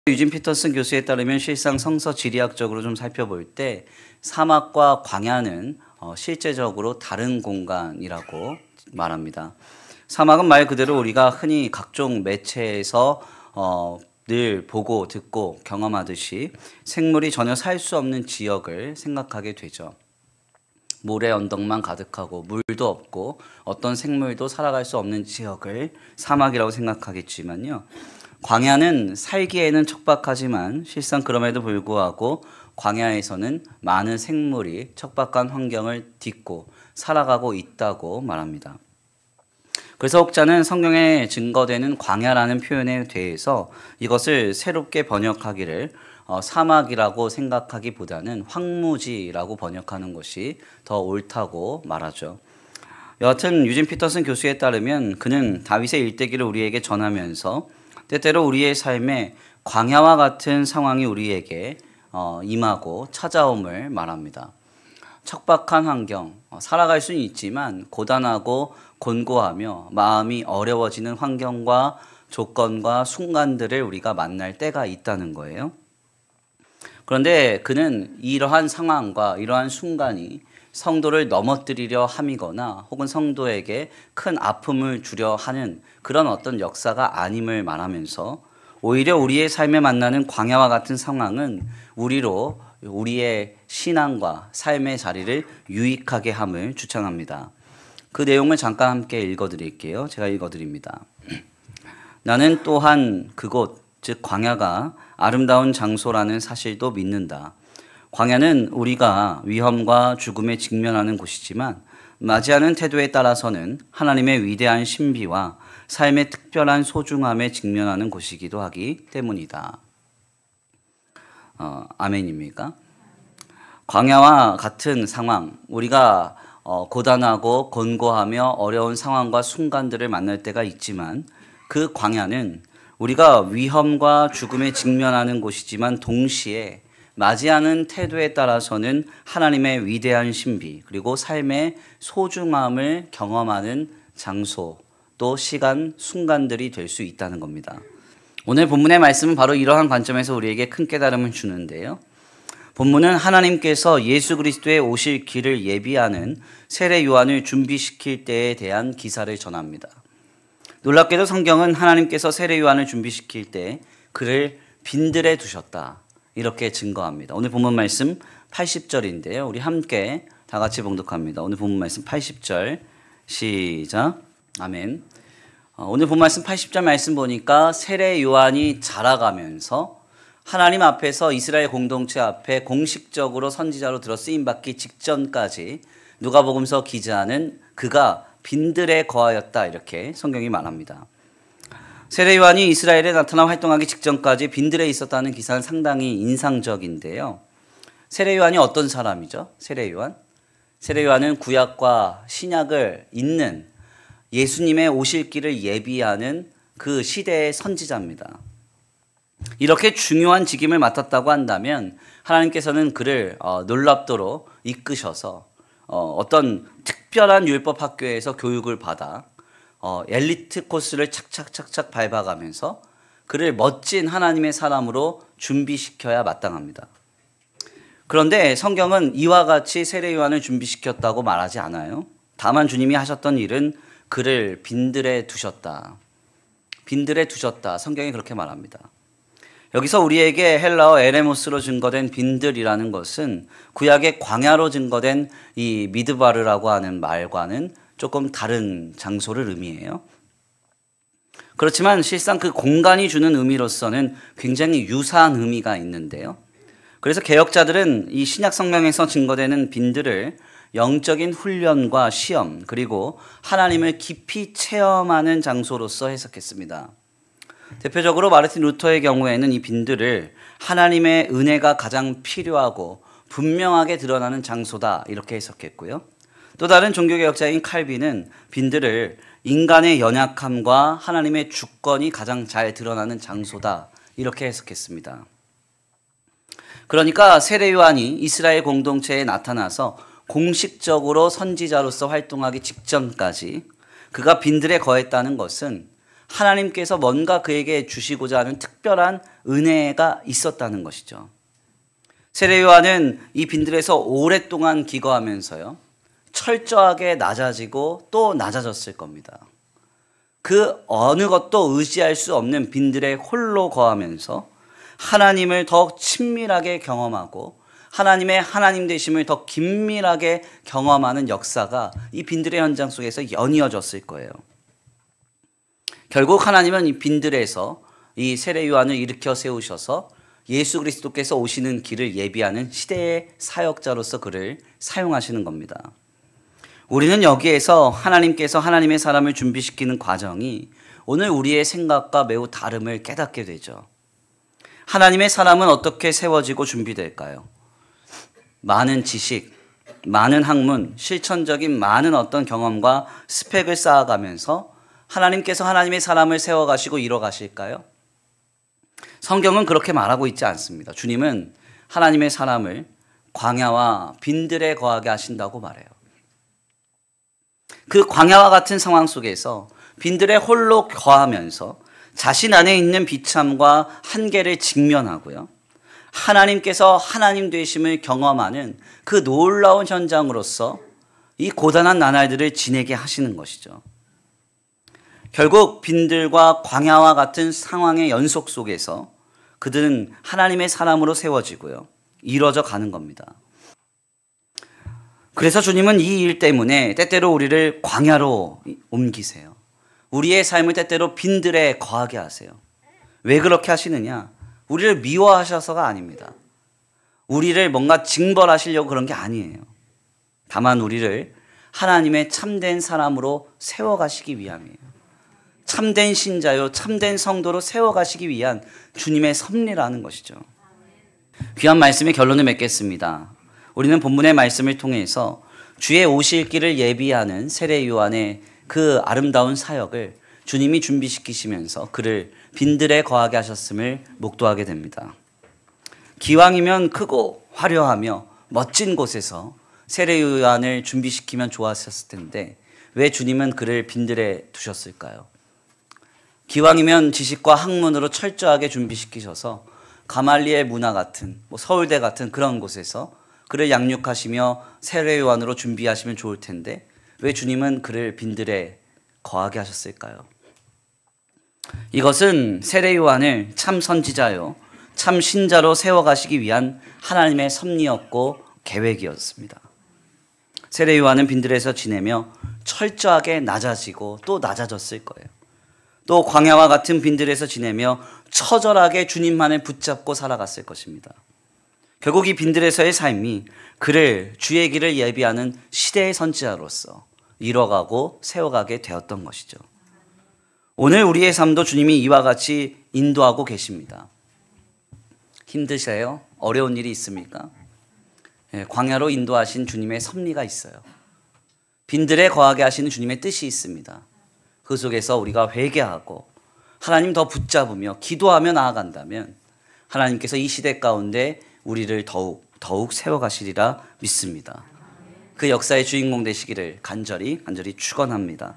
유진 피터슨 교수에 따르면 실상 성서 지리학적으로 좀 살펴볼 때 사막과 광야는 실제적으로 다른 공간이라고 말합니다. 사막은 말 그대로 우리가 흔히 각종 매체에서 늘 보고 듣고 경험하듯이 생물이 전혀 살 수 없는 지역을 생각하게 되죠. 모래 언덕만 가득하고 물도 없고 어떤 생물도 살아갈 수 없는 지역을 사막이라고 생각하겠지만요. 광야는 살기에는 척박하지만 실상 그럼에도 불구하고 광야에서는 많은 생물이 척박한 환경을 딛고 살아가고 있다고 말합니다. 그래서 혹자는 성경에 증거되는 광야라는 표현에 대해서 이것을 새롭게 번역하기를 사막이라고 생각하기보다는 황무지라고 번역하는 것이 더 옳다고 말하죠. 여하튼 유진 피터슨 교수에 따르면 그는 다윗의 일대기를 우리에게 전하면서 때때로 우리의 삶에 광야와 같은 상황이 우리에게 임하고 찾아옴을 말합니다. 척박한 환경, 살아갈 수는 있지만 고단하고 곤고하며 마음이 어려워지는 환경과 조건과 순간들을 우리가 만날 때가 있다는 거예요. 그런데 그는 이러한 상황과 이러한 순간이 성도를 넘어뜨리려 함이거나 혹은 성도에게 큰 아픔을 주려 하는 그런 어떤 역사가 아님을 말하면서 오히려 우리의 삶에 만나는 광야와 같은 상황은 우리의 신앙과 삶의 자리를 유익하게 함을 주창합니다. 그 내용을 잠깐 함께 읽어드릴게요. 제가 읽어드립니다. 나는 또한 그곳, 즉 광야가 아름다운 장소라는 사실도 믿는다. 광야는 우리가 위험과 죽음에 직면하는 곳이지만 맞이하는 태도에 따라서는 하나님의 위대한 신비와 삶의 특별한 소중함에 직면하는 곳이기도 하기 때문이다. 아멘입니까? 광야와 같은 상황, 우리가 고단하고 곤고하며 어려운 상황과 순간들을 만날 때가 있지만 그 광야는 우리가 위험과 죽음에 직면하는 곳이지만 동시에 맞이하는 태도에 따라서는 하나님의 위대한 신비 그리고 삶의 소중함을 경험하는 장소 또 시간, 순간들이 될 수 있다는 겁니다. 오늘 본문의 말씀은 바로 이러한 관점에서 우리에게 큰 깨달음을 주는데요. 본문은 하나님께서 예수 그리스도의 오실 길을 예비하는 세례 요한을 준비시킬 때에 대한 기사를 전합니다. 놀랍게도 성경은 하나님께서 세례 요한을 준비시킬 때 그를 빈들에 두셨다. 이렇게 증거합니다. 오늘 본문 말씀 80절인데요. 우리 함께 다 같이 봉독합니다. 오늘 본문 말씀 80절 시작. 아멘. 오늘 본문 말씀 80절 말씀 보니까 세례 요한이 자라가면서 하나님 앞에서 이스라엘 공동체 앞에 공식적으로 선지자로 들어 쓰임받기 직전까지 누가복음서 기자는 그가 빈들에 거하였다 이렇게 성경이 말합니다. 세례 요한이 이스라엘에 나타나 활동하기 직전까지 빈들에 있었다는 기사는 상당히 인상적인데요. 세례 요한이 어떤 사람이죠? 세례 요한은 구약과 신약을 잇는 예수님의 오실 길을 예비하는 그 시대의 선지자입니다. 이렇게 중요한 직임을 맡았다고 한다면 하나님께서는 그를 놀랍도록 이끄셔서 어떤 특별한 율법 학교에서 교육을 받아 엘리트 코스를 착착착착 밟아가면서 그를 멋진 하나님의 사람으로 준비시켜야 마땅합니다. 그런데 성경은 이와 같이 세례 요한을 준비시켰다고 말하지 않아요. 다만 주님이 하셨던 일은 그를 빈들에 두셨다. 빈들에 두셨다. 성경이 그렇게 말합니다. 여기서 우리에게 헬라어 에레모스로 증거된 빈들이라는 것은 구약의 광야로 증거된 이 미드바르라고 하는 말과는 조금 다른 장소를 의미해요. 그렇지만 실상 그 공간이 주는 의미로서는 굉장히 유사한 의미가 있는데요. 그래서 개혁자들은 이 신약 성경에서 증거되는 빈들을 영적인 훈련과 시험 그리고 하나님을 깊이 체험하는 장소로서 해석했습니다. 대표적으로 마르틴 루터의 경우에는 이 빈들을 하나님의 은혜가 가장 필요하고 분명하게 드러나는 장소다 이렇게 해석했고요. 또 다른 종교개혁자인 칼빈은 빈들을 인간의 연약함과 하나님의 주권이 가장 잘 드러나는 장소다 이렇게 해석했습니다. 그러니까 세례 요한이 이스라엘 공동체에 나타나서 공식적으로 선지자로서 활동하기 직전까지 그가 빈들에 거했다는 것은 하나님께서 뭔가 그에게 주시고자 하는 특별한 은혜가 있었다는 것이죠. 세례 요한은 이 빈들에서 오랫동안 기거하면서요, 철저하게 낮아지고 또 낮아졌을 겁니다. 그 어느 것도 의지할 수 없는 빈들에 홀로 거하면서 하나님을 더 친밀하게 경험하고 하나님의 하나님 되심을 더 긴밀하게 경험하는 역사가 이 빈들의 현장 속에서 연이어졌을 거예요. 결국 하나님은 이 빈들에서 이 세례 요한을 일으켜 세우셔서 예수 그리스도께서 오시는 길을 예비하는 시대의 사역자로서 그를 사용하시는 겁니다. 우리는 여기에서 하나님께서 하나님의 사람을 준비시키는 과정이 오늘 우리의 생각과 매우 다름을 깨닫게 되죠. 하나님의 사람은 어떻게 세워지고 준비될까요? 많은 지식, 많은 학문, 실천적인 많은 어떤 경험과 스펙을 쌓아가면서 하나님께서 하나님의 사람을 세워가시고 이뤄가실까요? 성경은 그렇게 말하고 있지 않습니다. 주님은 하나님의 사람을 광야와 빈들에 거하게 하신다고 말해요. 그 광야와 같은 상황 속에서 빈들에 홀로 거하면서 자신 안에 있는 비참과 한계를 직면하고요, 하나님께서 하나님 되심을 경험하는 그 놀라운 현장으로서 이 고단한 나날들을 지내게 하시는 것이죠. 결국 빈들과 광야와 같은 상황의 연속 속에서 그들은 하나님의 사람으로 세워지고요, 이루어져 가는 겁니다. 그래서 주님은 이 일 때문에 때때로 우리를 광야로 옮기세요. 우리의 삶을 때때로 빈들에 거하게 하세요. 왜 그렇게 하시느냐? 우리를 미워하셔서가 아닙니다. 우리를 뭔가 징벌하시려고 그런 게 아니에요. 다만 우리를 하나님의 참된 사람으로 세워가시기 위함이에요. 참된 신자요, 참된 성도로 세워가시기 위한 주님의 섭리라는 것이죠. 귀한 말씀의 결론을 맺겠습니다. 우리는 본문의 말씀을 통해서 주의 오실 길을 예비하는 세례 요한의 그 아름다운 사역을 주님이 준비시키시면서 그를 빈들에 거하게 하셨음을 목도하게 됩니다. 기왕이면 크고 화려하며 멋진 곳에서 세례 요한을 준비시키면 좋았을 텐데 왜 주님은 그를 빈들에 두셨을까요? 기왕이면 지식과 학문으로 철저하게 준비시키셔서 가말리엘 문화 같은 서울대 같은 그런 곳에서 그를 양육하시며 세례 요한으로 준비하시면 좋을 텐데 왜 주님은 그를 빈들에 거하게 하셨을까요? 이것은 세례 요한을 참 선지자요, 참 신자로 세워가시기 위한 하나님의 섭리였고 계획이었습니다. 세례 요한은 빈들에서 지내며 철저하게 낮아지고 또 낮아졌을 거예요. 또 광야와 같은 빈들에서 지내며 처절하게 주님만을 붙잡고 살아갔을 것입니다. 결국 이 빈들에서의 삶이 그를 주의 길을 예비하는 시대의 선지자로서 이뤄가고 세워가게 되었던 것이죠. 오늘 우리의 삶도 주님이 이와 같이 인도하고 계십니다. 힘드세요? 어려운 일이 있습니까? 광야로 인도하신 주님의 섭리가 있어요. 빈들에 거하게 하시는 주님의 뜻이 있습니다. 그 속에서 우리가 회개하고 하나님 더 붙잡으며 기도하며 나아간다면 하나님께서 이 시대 가운데 우리를 더욱 세워가시리라 믿습니다. 그 역사의 주인공 되시기를 간절히 축원합니다.